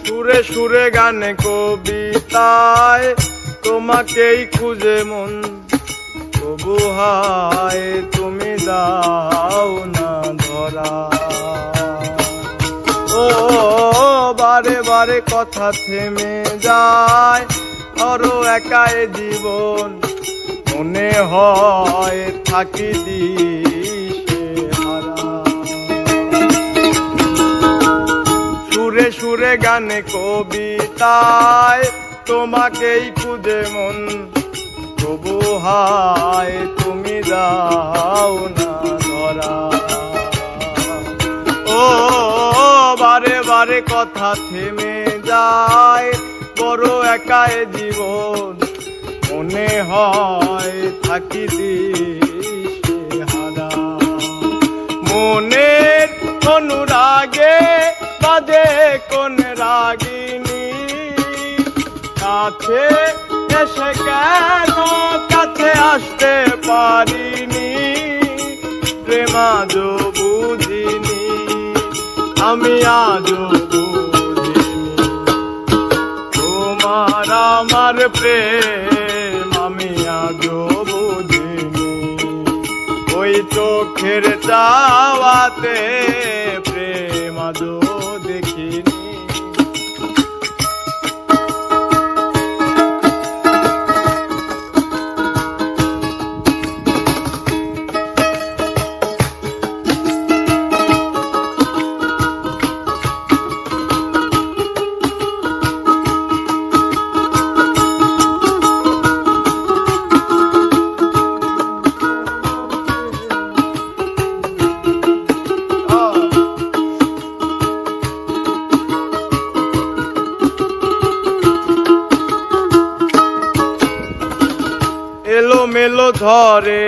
সুরে সুরে গানে কবিতায় তোমাকেই খুঁজে মন, তবু হায় তুমি দাও না ধরা। ও বারে বারে কথা থেমে যায়, আরো একাই জীবন মনে হয় থাকি দিশে হারা। সুরে সুরে গানে কবিতায় তোমাকেই খুঁজে মন, তবু হায় তুমি দাও না ধরা। ও বারে বারে কথা থেমে যায়, বড় একাই জীবন মনে হয় থাকি দিশে হারা। মনের অনুরাগে বাজে কোন রাগিনী, কাছে এসে কেন কাছে আসতে পারিনি। প্রেম আজও বুঝিনি, আমি আজও বুঝিনি, তোমার আমার প্রেম আমি আজও বুঝিনি। ওই চোখের চাওয়াতে প্রেম আজও দেখিনি। এলো মেলো ধরে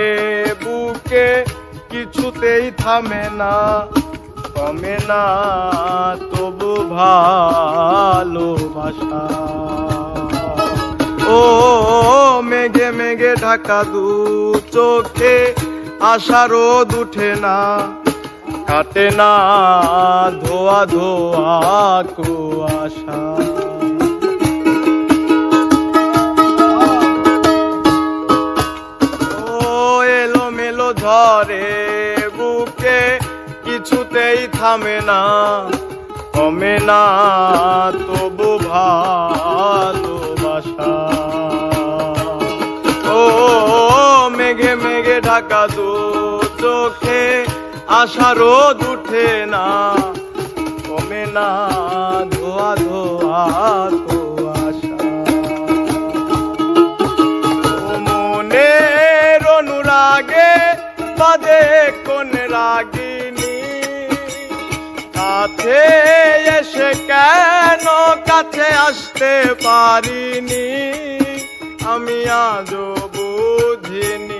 বুকে, কিছুতেই থামে না কমে না তবু ভালোবাসা। ও মেঘে মেঘে ঢাকা দু চোখে, আশা রোদ উঠে না কাটে না ধোয়া ধোয়া কুয়াশা। ধরে বুকে কিছুতেই থামে না কমে না তবু ভালোবাসা। ও মেঘে মেঘে ঢাকা দু চোখে, আশা রোদ উঠে না কমে না ধোয়া ধোয়া কুয়াশা। মনের অনুরাগে বাজে কোন রাগিনী, কাছে এসে কেন কাছে আসতে পারিনি। আমি আজও বুঝিনি,